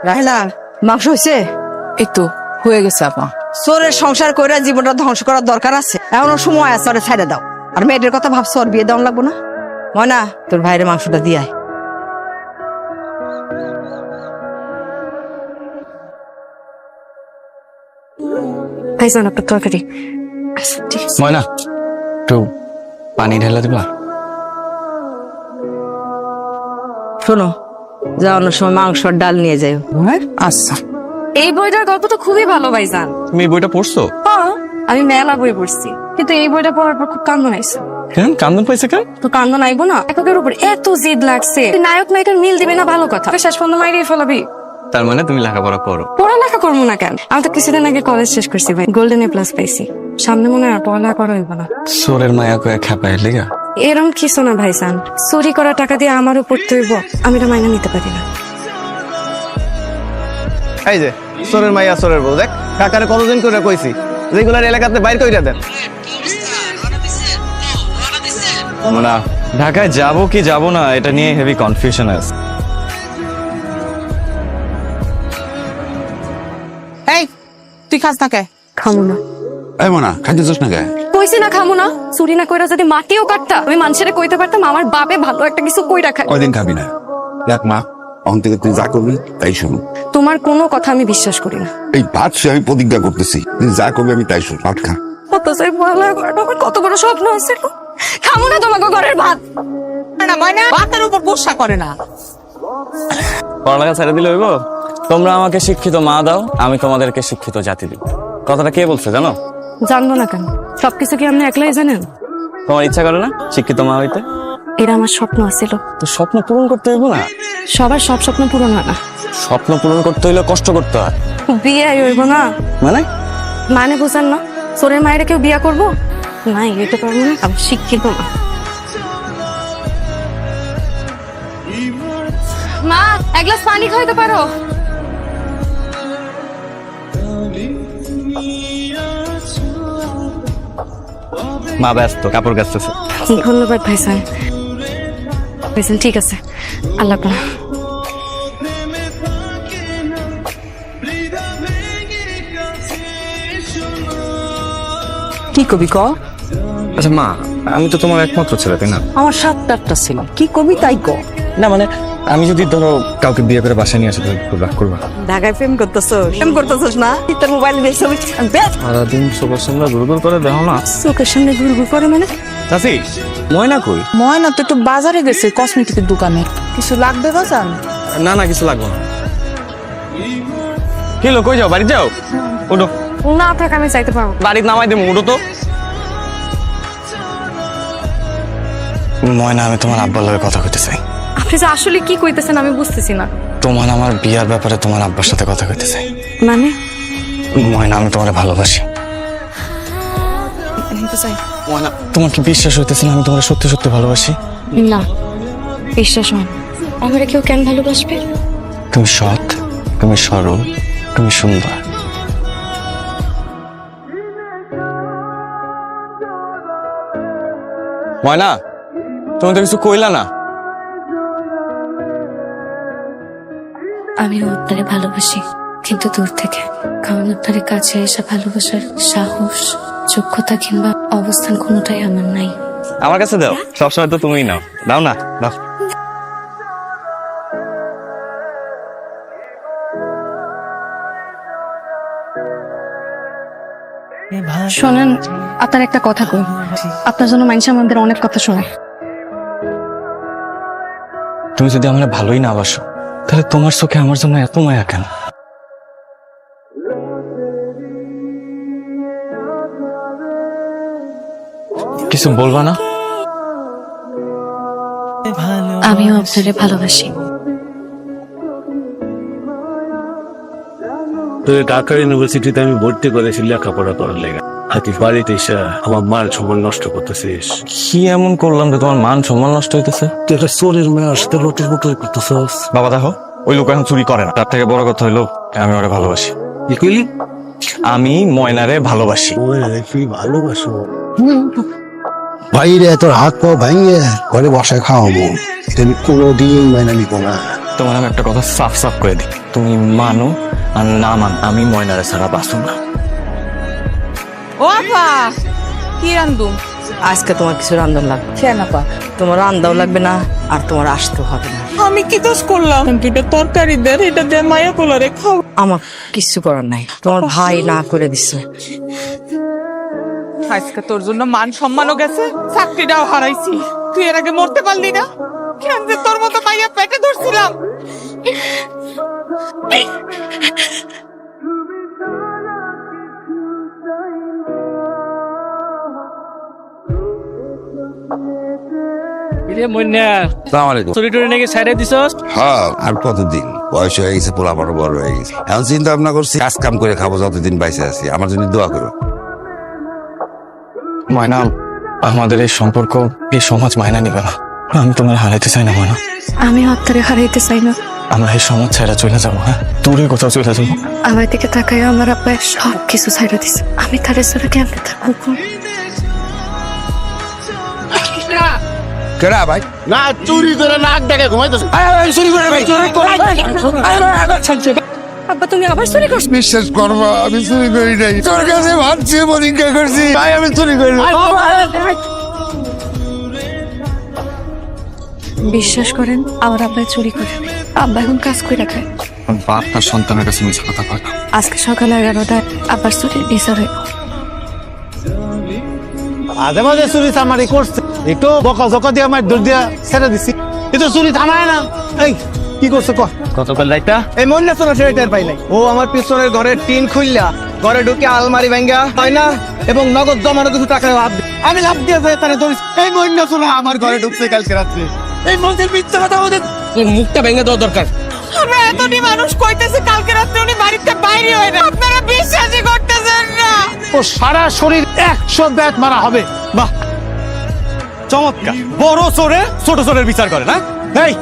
রাহেলা, মাংস হয়েছে? এই তো হয়ে গেছে আপা। চোরের সংসার করে জীবনটা ধ্বংস করার দরকার আছে? এমন সময় আছে, ওরে ছাইড়ে দাও। আর মেয়েদের কথা ভাবছো, ওর বিয়ে দেওয়া লাগবো না? ময়না, তোর ভাইয়ের মাংসটা দিয়ে আয়। ভাইজান আপনার তরকারি। আচ্ছা, ঠিক আছে। ময়না, একটু পানি ঢেলে দিবা? শোনো, যাওয়ানোর সময় মাংস আর ডাল নিয়ে যাও। আচ্ছা। এই বইটার গল্প তো খুবই ভালো ভাইজান। তুমি এই বইটা পড়ছো? হ্যাঁ, আমি মেলা বই পড়ছি, কিন্তু এই বইটা পড়ার পর খুব কান্দন আইছে। কেন কান্দন পাইছে কেন? তো কান্দন আইবো না? লেখকের উপর এত জিদ লাগছে, নায়ক নায়িকার মিল দিবে না ভালো কথা, শেষ পর্যন্ত মাইরিয়ে ফেলাবি। তার মানে তুমি লেখাপড়া করো? পড়ালেখা করবো না কেন? আমি তো কিছুদিন আগে কলেজ শেষ করছি ভাই, গোল্ডেন এ প্লাস পাইছি। সামনে মনে হয় আর পড়ালেখা করা হইব না। সোরের মায়া কয়ে খেপায় লেগা? এরম কিছু না ভাইজান, চুরি করা টাকা দিয়ে আমার উপর তৈব, আমি এটা মাইনা নিতে পারি না। এই যে সোরের মাইয়া সোরের বউ, দেখ কাকারে কতদিন করে কইছি যেগুলার এলাকাতে বাইর কইরা দেন। না, ঢাকায় যাব কি যাব না এটা নিয়ে হেভি কনফিউশন আছে। এই তুই খাস না কে? খামো না। এই মনা, খাইতে চাস না কে? কইছি না খামো না। চুরি না কইরা যদি মাটিও কাটতা, আমি মানুষের কইতে পারতাম আমার বাপে ভালো একটা কিছু কইরা খায়। কয়দিন খাবি না? দেখ মা, অন থেকে তুই যা করবি তাই শুনুন। তোমার কোনো কথা আমি বিশ্বাস করি না। এই ভাত সে আমি প্রতিজ্ঞা করতেছি, তুই যা করবি আমি তাই শুন। ভাত খা। কত চাই ভালো করাটা আমার কত বড় স্বপ্ন আছিল। খামো না তোমাকে ঘরের ভাত। না ময়না, ভাতের উপর বর্ষা করে না। পড়ালেখা ছেড়ে দিলে হইব? তোমরা আমাকে শিক্ষিত মা দাও, আমি তোমাদেরকে শিক্ষিত জাতি দিব। কথাটা কে বলছে জানো? জানবো না কেন? সবকিছু কি আপনি একলাই জানেন? তোমার ইচ্ছা করে না শিক্ষিত মা হইতে? এটা আমার স্বপ্ন আছিল। তো স্বপ্ন পূরণ করতে হইব না? সবার সব স্বপ্ন পূরণ হয় না। স্বপ্ন পূরণ করতে হইলে কষ্ট করতে হয়। বিয়ে হইব না মানে? মানে বুঝেন না? চোরের মায়েরা কেউ বিয়া করবো? নাই, এটা পারবো না, আমি শিক্ষিত না। মা, এক গ্লাস পানি খাইতে পারো? মা ব্যস্ত, কাপড় কাচতেছে। ধন্যবাদ ভাইজান। ভাইজান ঠিক আছে, আল্লাহ আপনার। কি কবি ক? আচ্ছা মা, আমি তো তোমার একমাত্র ছেলে, তাই না? আমার 7-8টা ছিল, কি কবি তাই ক। না মানে আমি যদি ধরো কাউকে বিয়ে করে বাসায় নিয়ে আসি, তুমি খুব রাগ করবা? ঢাকায় প্রেম করতেছস না? তোর মোবাইলে দেখছ? সারাদিন চোখের সামনে ঘুরঘুর করে দেখো না। চোখের সামনে ঘুরঘুর করে মানে? চাচি, ময়না কই? ময়না তো একটু বাজারে গেছে কসমেটিকের দোকানে। কিছু লাগবে বাজান? না না, কিছু লাগবে না। কি হলো, কই যাও? বাড়ি যাও? উঠো। না থাক, আমি চাইতে পারবো। বাড়িতে নামাই দেবো, উঠো তো। ময়না, আমি তোমার আব্বার লগে কথা কইতে চাই। আপনি যে আসলে কি কইতেছেন আমি বুঝতেছি না। তোমার আমার বিয়ার ব্যাপারে তোমার আব্বার সাথে কথা কইতে চাই। মানে? ময়না, আমি তোমার ভালোবাসি। ময়না, তোমার কি বিশ্বাস হইতেছে না আমি তোমার সত্যি সত্যি ভালোবাসি? না, বিশ্বাস হয় না। আমার কেউ কেন ভালোবাসবে? তুমি সৎ, তুমি সরল, তুমি সুন্দর। ময়না, তুমি তো কিছু কইলা না। আমিও আপনারে ভালোবাসি, কিন্তু দূর থেকে। কারণ আপনার কাছে এসে ভালোবাসার সাহস, যোগ্যতা কিংবা অবস্থান কোনোটাই আমার নাই। আমার কাছে দাও, সবসময় তো তুমিই নাও। দাও না, দাও। শোনেন, আপনার একটা কথা কই। আপনার জন্য মানুষ আমাদের অনেক কথা শোনায়। তুমি যদি আমার ভালোই না বাসো, তাহলে তোমার চোখে আমার জন্য এত মায়া কেন? কিছু বলবা না? আমিও আপনারে ভালোবাসি। তোকে ঢাকা ইউনিভার্সিটিতে আমি ভর্তি করেছি লেখাপড়া করার লেগে। আর তুই বাড়িতে এসে আমার মান সম্মান নষ্ট করতেছিস। কি এমন করলাম যে তোমার মান সম্মান নষ্ট হইতেছে? তুই একটা চোরের মেয়ের সাথে লটর বটর করতেছিস। বাবা দেখো, ওই লোক এখন চুরি করে না। তার থেকে বড় কথা হইলো আমি ওরে ভালোবাসি। কি কইলি? আমি ময়নারে ভালোবাসি। ওই তুই ভালোবাসো? বাইরে তোর হাত পা ভাঙিয়ে ঘরে বসায় খাওয়াবো। আমি কোনোদিন মাইনা নিব না। তোমার আমি একটা কথা সাফ সাফ করে দিই, তুমি মানো আর না মান, আমি ময়নারে ছাড়া বাঁচব না। ও আপা কি রান্ধু? আজকে তোমার কিছু রান্ধন লাগবে, কেন আপা? তোমার রান্দাও লাগবে না আর তোমার আসতেও হবে না। আমি কি দোষ করলাম? দুটো তরকারি দেন, এটা দিয়ে মায়া পোলারে খাও। আমার কিছু করার নাই, তোমার ভাই না করে দিছে। আজকে তোর জন্য মান সম্মানও গেছে, চাকরিটাও হারাইছি। তুই এর আগে মরতে পারলি না? কেন যে তোর মতো মাইয়া পেটে ধরছিলাম। আসসালামু আলাইকুম। হ্যাঁ, আর কতদিন? বয়স হয়ে গেছে, পোলা বড় বড় হয়ে গেছে। এখন চিন্তা ভাবনা করছি কাজ কাম করে খাবো যতদিন বাইসে আছি। আমার জন্য দোয়া করো। ময়না, আমাদের এই সম্পর্ক এই সমাজ মায়না নিবে না। আমি তোমার হারাইতে চাই না ময়না। আমি আপনারে হারাইতে চাই না। আমরা এই সমাজ ছেড়ে চলে যাবো, হ্যাঁ, দূরে কোথাও চলে যাবো। আমার দিকে তাকায় আমার আব্বা সব কিছু ছাইড়া দিছে। আমি তারে ছাড়া কেমনে থাকবো? কেডা ভাই? না চুরি করে নাক ডেকে ঘুমাইতেছে। চুরি করে ভাই। আব্বা তুমি আবার চুরি করছো? বিশ্বাস করবো, আমি চুরি করি নাই। তোর কাছে ভাবছি পরীক্ষা করছি ভাই, আমি চুরি করি নাই। বিশ্বাস করেন আমার আব্বা চুরি করে। আব্বা এখন কাজ করে রাখে। বাপ তার সন্তানের কাছে মিছে কথা কয় না। আজকে সকালে 11টায় আব্বার চুরির বিচার হইব। মাঝে মাঝে চুরি চামারি করছে, একটু বকা জকা দিয়ে আমার দৌড় দিয়া ছেড়ে দিছি, কিন্তু চুরি থামায় না। এই কি করছে ক? গতকাল রাইতা এই মন্না সোনা সেটার পাই নাই। ও আমার পিছনের ঘরের টিন খুললা ঘরে ঢুকে আলমারি ভাঙ্গা হয় না এবং নগদ জমানো কিছু টাকা লাভ দিয়ে আমি লাভ দিয়ে যাই তারা ধরিস। এই মন্না সোনা আমার ঘরে ঢুকছে কালকে রাত্রে। এই মন্দির মিথ্যা কথা ওদের মুখটা ভেঙে দেওয়া দরকার। আমরা এতটি মানুষ কইতেছে কালকে রাতে উনি বাড়িতে বাইরে হয় না, আপনারা বিশ্বাসই করতেছেন না। ও সারা শরীর 100 ব্যাট মারা হবে। বাহ, চমৎকার। বড় চোরে ছোট চোরের বিচার করে না? এই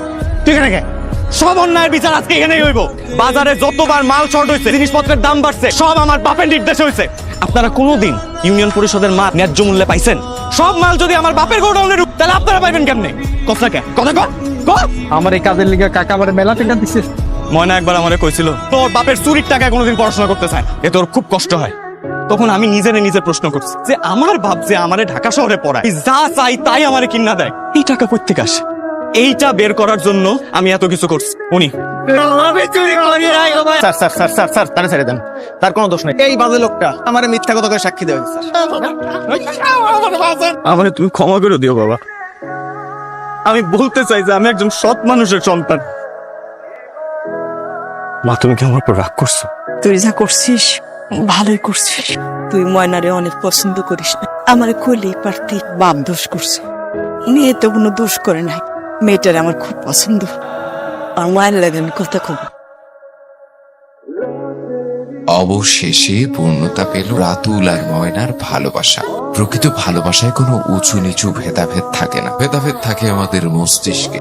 তুই এখানে কে? সব অন্যায়ের বিচার আজকে এখানেই হইব। বাজারে যতবার মাল শর্ট হয়েছে, জিনিসপত্রের দাম বাড়ছে, সব আমার বাপের নির্দেশে হয়েছে। আপনারা কোনোদিন ইউনিয়ন পরিষদের মাল ন্যায্য মূল্যে পাইছেন? সব মাল যদি আমার বাপের গোডাউনে ঢুক, তাহলে আপনারা পাইবেন কেমনে? কথা কে? কথা কর। আমার এই কাজের লিগে কাকা আমার মেলা টাকা দিচ্ছে। ময়না একবার আমারে কইছিল তোর বাপের চুরির টাকায় কোনোদিন পড়াশোনা করতে চায় না, এতে ওর খুব কষ্ট হয়। তখন আমি নিজে প্রশ্ন করছি যে আমার বাপ যে আমারে ঢাকা শহরে পড়ায়, যা চাই তাই আমারে কিনা দেয়, এই টাকা কই থেকে আসে? এইটা বের করার জন্য আমি এত কিছু করছি। উনি স্যার তারা ছেড়ে দেন, তার কোনো দোষ নেই। এই বাজে লোকটা আমার মিথ্যা কথা করে সাক্ষী দেওয়া হয়েছে। আমারে তুমি ক্ষমা করে দিও বাবা, আমি বলতে চাই যে আমি একজন সৎ মানুষের সন্তান। মা, তুমি কি আমার উপর রাগ করছো? তুই যা করছিস ভালোই করছিস। তুই ময়নারে অনেক পছন্দ করিস না, আমার কলি পারতি বাপ দোষ করছে। মেয়ে তো কোনো দোষ করে নাই, মেয়েটার আমার খুব পছন্দ। আর মায়ের লাগে আমি কথা খুব। অবশেষে পূর্ণতা পেল রাতুল আর ময়নার ভালোবাসা। প্রকৃত ভালোবাসায় কোনো উঁচু নিচু ভেদাভেদ থাকে না, ভেদাভেদ থাকে আমাদের মস্তিষ্কে।